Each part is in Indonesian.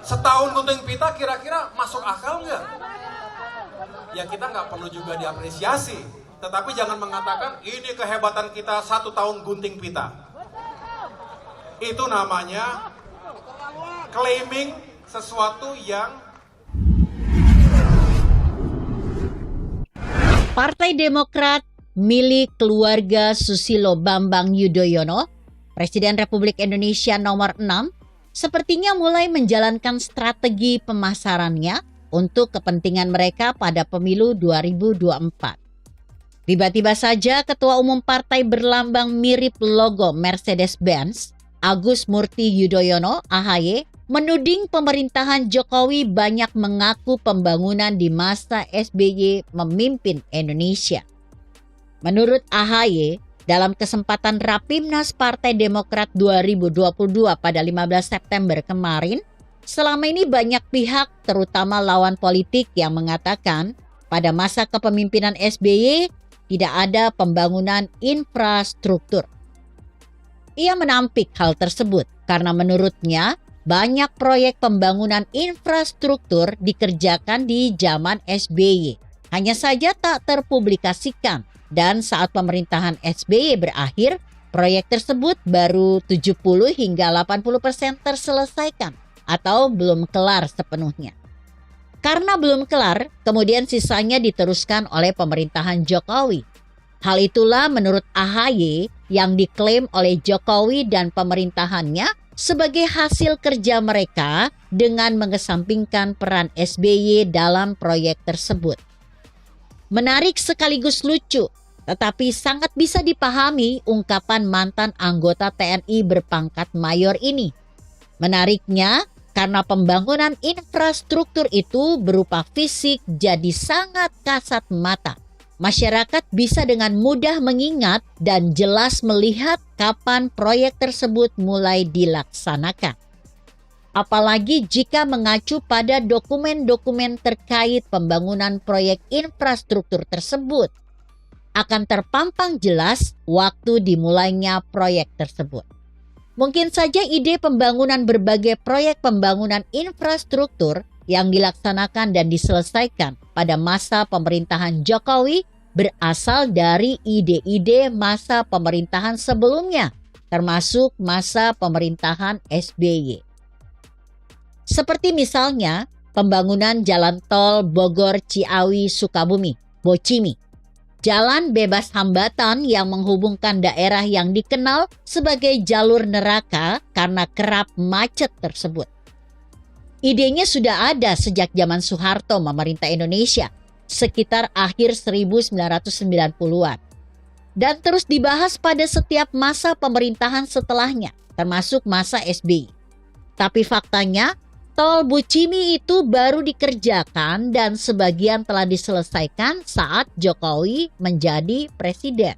Setahun gunting pita kira-kira masuk akal nggak? Ya kita nggak perlu juga diapresiasi. Tetapi jangan mengatakan ini kehebatan kita 1 tahun gunting pita. Itu namanya claiming sesuatu yang... Partai Demokrat milik keluarga Susilo Bambang Yudhoyono, Presiden Republik Indonesia nomor 6, sepertinya mulai menjalankan strategi pemasarannya untuk kepentingan mereka pada pemilu 2024. Tiba-tiba saja Ketua Umum Partai berlambang mirip logo Mercedes-Benz, Agus Murty Yudhoyono (AHY), menuding pemerintahan Jokowi banyak mengaku pembangunan di masa SBY memimpin Indonesia. Menurut AHY, dalam kesempatan Rapimnas Partai Demokrat 2022 pada 15 September kemarin, selama ini banyak pihak, terutama lawan politik, yang mengatakan pada masa kepemimpinan SBY tidak ada pembangunan infrastruktur. Ia menampik hal tersebut karena menurutnya banyak proyek pembangunan infrastruktur dikerjakan di zaman SBY, hanya saja tak terpublikasikan, dan saat pemerintahan SBY berakhir, proyek tersebut baru 70 hingga 80% terselesaikan atau belum kelar sepenuhnya. Karena belum kelar, kemudian sisanya diteruskan oleh pemerintahan Jokowi. Hal itulah menurut AHY yang diklaim oleh Jokowi dan pemerintahannya sebagai hasil kerja mereka dengan mengesampingkan peran SBY dalam proyek tersebut. Menarik sekaligus lucu, tetapi sangat bisa dipahami ungkapan mantan anggota TNI berpangkat mayor ini. Menariknya, karena pembangunan infrastruktur itu berupa fisik jadi sangat kasat mata. Masyarakat bisa dengan mudah mengingat dan jelas melihat kapan proyek tersebut mulai dilaksanakan. Apalagi jika mengacu pada dokumen-dokumen terkait pembangunan proyek infrastruktur tersebut, akan terpampang jelas waktu dimulainya proyek tersebut. Mungkin saja ide pembangunan berbagai proyek pembangunan infrastruktur yang dilaksanakan dan diselesaikan pada masa pemerintahan Jokowi berasal dari ide-ide masa pemerintahan sebelumnya, termasuk masa pemerintahan SBY. Seperti misalnya pembangunan jalan tol Bogor-Ciawi-Sukabumi, BOCIMI. Jalan bebas hambatan yang menghubungkan daerah yang dikenal sebagai jalur neraka karena kerap macet tersebut. Idenya sudah ada sejak zaman Soeharto memerintah Indonesia, sekitar akhir 1990-an. Dan terus dibahas pada setiap masa pemerintahan setelahnya, termasuk masa SBY. Tapi faktanya, tol BOCIMI itu baru dikerjakan dan sebagian telah diselesaikan saat Jokowi menjadi presiden.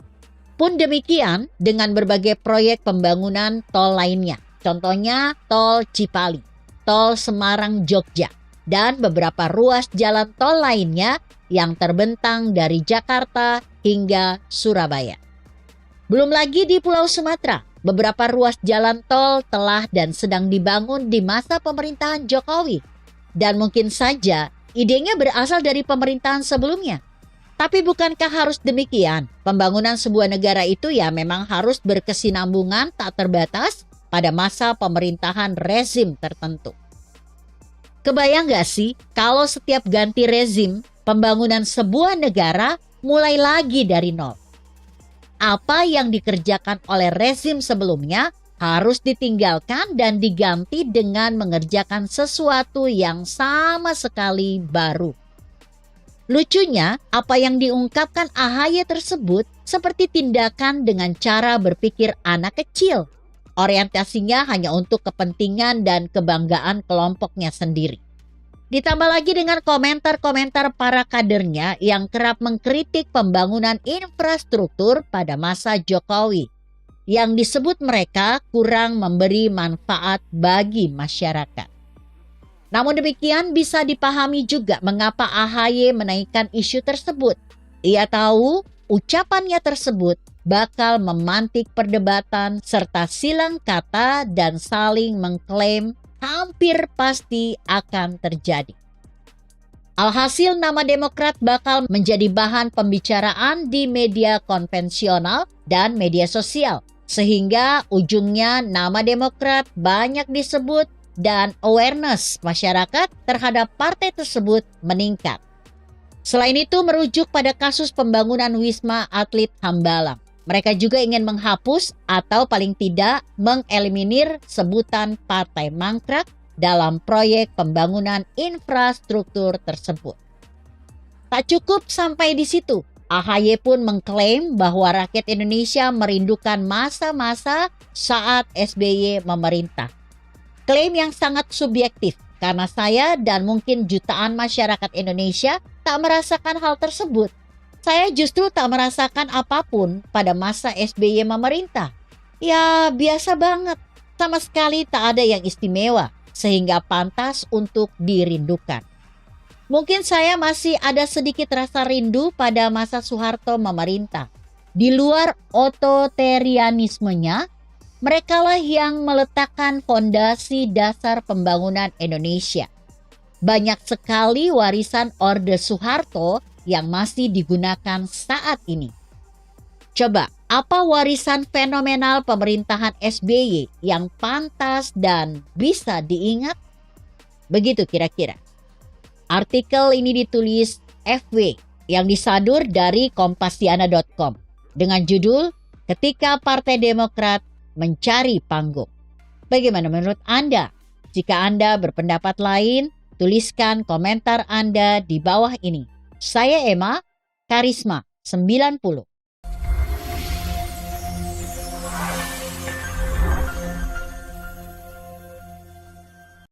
Pun demikian dengan berbagai proyek pembangunan tol lainnya. Contohnya tol Cipali, tol Semarang-Jogja, dan beberapa ruas jalan tol lainnya yang terbentang dari Jakarta hingga Surabaya. Belum lagi di Pulau Sumatera, beberapa ruas jalan tol telah dan sedang dibangun di masa pemerintahan Jokowi. Dan mungkin saja idenya berasal dari pemerintahan sebelumnya. Tapi bukankah harus demikian? Pembangunan sebuah negara itu ya memang harus berkesinambungan tak terbatas pada masa pemerintahan rezim tertentu. Kebayang gak sih kalau setiap ganti rezim, pembangunan sebuah negara mulai lagi dari nol? Apa yang dikerjakan oleh rezim sebelumnya harus ditinggalkan dan diganti dengan mengerjakan sesuatu yang sama sekali baru. Lucunya, apa yang diungkapkan AHY tersebut seperti tindakan dengan cara berpikir anak kecil. Orientasinya hanya untuk kepentingan dan kebanggaan kelompoknya sendiri. Ditambah lagi dengan komentar-komentar para kadernya yang kerap mengkritik pembangunan infrastruktur pada masa Jokowi, yang disebut mereka kurang memberi manfaat bagi masyarakat. Namun demikian bisa dipahami juga mengapa AHY menaikkan isu tersebut. Ia tahu ucapannya tersebut bakal memantik perdebatan serta silang kata dan saling mengklaim hampir pasti akan terjadi. Alhasil nama Demokrat bakal menjadi bahan pembicaraan di media konvensional dan media sosial, sehingga ujungnya nama Demokrat banyak disebut dan awareness masyarakat terhadap partai tersebut meningkat. Selain itu, merujuk pada kasus pembangunan Wisma Atlet Hambalang, mereka juga ingin menghapus atau paling tidak mengeliminir sebutan Partai Mangkrak dalam proyek pembangunan infrastruktur tersebut. Tak cukup sampai di situ, AHY pun mengklaim bahwa rakyat Indonesia merindukan masa-masa saat SBY memerintah. Klaim yang sangat subjektif karena saya dan mungkin jutaan masyarakat Indonesia tak merasakan hal tersebut. Saya justru tak merasakan apapun pada masa SBY memerintah. Ya biasa banget, sama sekali tak ada yang istimewa sehingga pantas untuk dirindukan. Mungkin saya masih ada sedikit rasa rindu pada masa Soeharto memerintah. Di luar otoritarianismenya, merekalah yang meletakkan fondasi dasar pembangunan Indonesia. Banyak sekali warisan Orde Soeharto yang masih digunakan saat ini. Coba, apa warisan fenomenal pemerintahan SBY yang pantas dan bisa diingat? Begitu kira-kira. Artikel ini ditulis FW yang disadur dari kompasiana.com dengan judul Ketika Partai Demokrat Mencari Panggung. Bagaimana menurut Anda? Jika Anda berpendapat lain, tuliskan komentar Anda di bawah ini. Saya Emma, Karisma 90.